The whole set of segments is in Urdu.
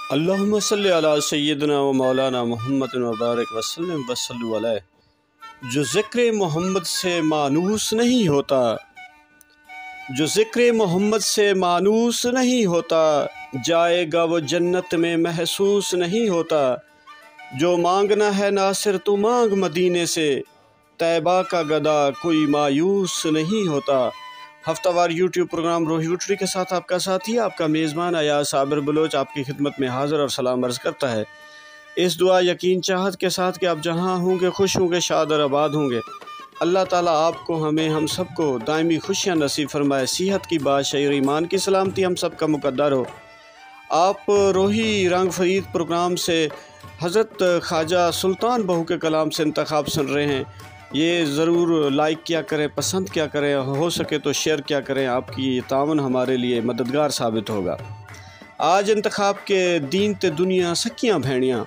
اللہم صلی علی سیدنا و مولانا محمد وبارک وسلم وصلو علیہ۔ جو ذکر محمد سے مانوس نہیں ہوتا، جو ذکر محمد سے مانوس نہیں ہوتا، جائے گا وہ جنت میں محسوس نہیں ہوتا۔ جو مانگنا ہے ناصر تو مانگ مدینے سے، طیبہ کا گدا کوئی مایوس نہیں ہوتا۔ ہفتہ وار یوٹیوب پروگرام روحی گٹھڑی کے ساتھ آپ کا ساتھی، آپ کا میزبان ایاز صابر بلوچ آپ کی خدمت میں حاضر اور سلام عرض کرتا ہے، اس دعا یقین چاہت کے ساتھ کہ آپ جہاں ہوں گے خوش ہوں گے، شاد اور آباد ہوں گے۔ اللہ تعالیٰ آپ کو، ہم سب کو دائمی خوشیاں نصیب فرمائے، صحت کی بادشاہی اور ایمان کی سلامتی ہم سب کا مقدر ہو۔ آپ روحی رنگ فرید پروگرام سے حضرت خواجہ سلطان بہو کے کلام سے انتخاب سن رہے ہیں۔ یہ ضرور لائک کیا کریں، پسند کیا کریں، ہو سکے تو شیئر کیا کریں، آپ کی یہ تعاون ہمارے لیے مددگار ثابت ہوگا۔ آج انتخاب کے دین تے دنیا سکیاں بھینیاں،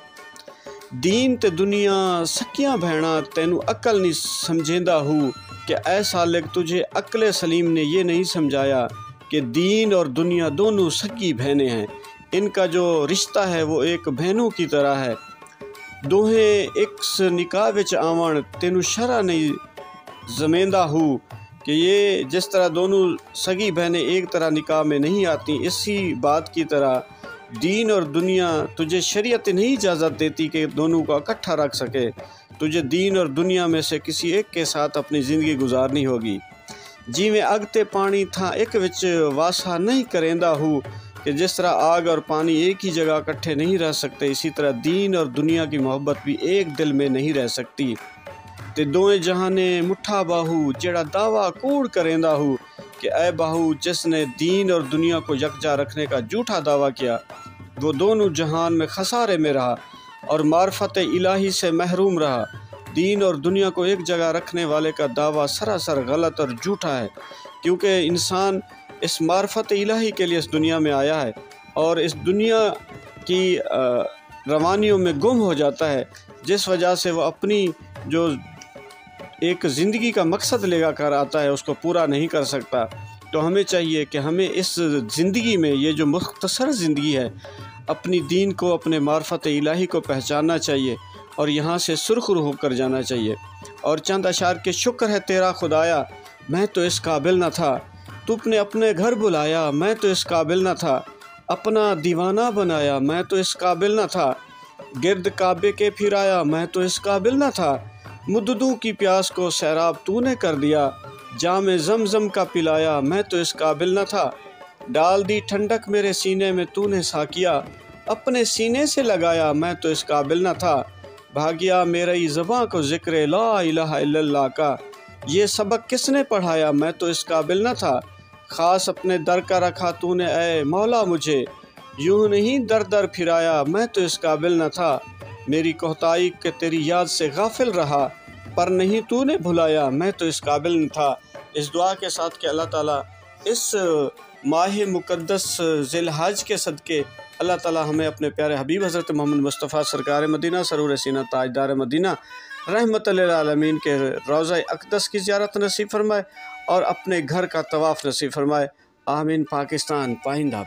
دین تے دنیا سکیاں بھیڑاں، تینوں عقل نہیں سمجھیندہ ہو کہ اے سالک تجھے عقل سلیم نے یہ نہیں سمجھایا کہ دین اور دنیا دونوں سکی بہنیں ہیں، ان کا جو رشتہ ہے وہ ایک بہنوں کی طرح ہے۔ دوہیں ایک نکاح وچ آون، تینوں شرع نہیں زمیندہ ہو کہ یہ جس طرح دونوں سگی بہنیں ایک طرح نکاح میں نہیں آتی، اسی بات کی طرح دین اور دنیا تجھے شریعت نہیں اجازت دیتی کہ دونوں کو اکٹھا رکھ سکے۔ تجھے دین اور دنیا میں سے کسی ایک کے ساتھ اپنی زندگی گزارنی ہوگی۔ جی میں اگ تے پانی تھا ایک وچ واسا نہیں کریندہ ہو کہ جس طرح آگ اور پانی ایک ہی جگہ اکٹھے نہیں رہ سکتے، اسی طرح دین اور دنیا کی محبت بھی ایک دل میں نہیں رہ سکتی۔ تے دوئیں جہانے مٹھا باہو جیڑا دعویٰ کوڑ کریندہ ہو کہ اے باہو جس نے دین اور دنیا کو یکجا رکھنے کا جھوٹا دعویٰ کیا، وہ دونوں جہان میں خسارے میں رہا اور معرفت الہی سے محروم رہا۔ دین اور دنیا کو ایک جگہ رکھنے والے کا دعویٰ سراسر غلط اور جھوٹا ہے، کیونکہ انسان اس معرفت الہی کے لیے اس دنیا میں آیا ہے اور اس دنیا کی روانیوں میں گم ہو جاتا ہے، جس وجہ سے وہ اپنی جو ایک زندگی کا مقصد لے کر آتا ہے اس کو پورا نہیں کر سکتا۔ تو ہمیں چاہیے کہ ہمیں اس زندگی میں، یہ جو مختصر زندگی ہے، اپنی دین کو، اپنے معرفت الہی کو پہچاننا چاہیے اور یہاں سے سرخرو ہو کر جانا چاہیے۔ اور چند اشعار کے شکر ہے تیرا خدایا، میں تو اس قابل نہ تھا، تو نے اپنے گھر بلایا، میں تو اس قابل نہ تھا، اپنا دیوانہ بنایا، میں تو اس قابل نہ تھا، گرد کعبے کے پھرایا، میں تو اس قابل نہ تھا، مددوں کی پیاس کو سیراب تو نے کر دیا، جام زمزم کا پلایا، میں تو اس قابل نہ تھا، ڈال دی ٹھنڈک میرے سینے میں تو نے ساکیا، اپنے سینے سے لگایا، میں تو اس قابل نہ تھا، بھاگیا میری زباں کو ذکر لا الہ الا اللہ کا، یہ سبق کس نے پڑھایا، میں تو اس قابل نہ تھا، خاص اپنے در کا رکھا تو نے اے مولا مجھے، یوں نہیں در در پھرایا، میں تو اس قابل نہ تھا، میری کوتاہی کہ تیری یاد سے غافل رہا، پر نہیں تو نے بھلایا، میں تو اس قابل نہ تھا۔ اس دعا کے ساتھ کہ اللہ تعالیٰ اس ماہ مقدس ذی الحج کے صدقے اللہ تعالیٰ ہمیں اپنے پیارے حبیب حضرت محمد مصطفیٰ سرکار مدینہ سرور سینہ تاجدار مدینہ رحمت للعالمین کے روضہ اقدس کی زیارت نصیب فرمائے اور اپنے گھر کا طواف نصیب فرمائے۔ آمین۔ پاکستان پائندہ باد۔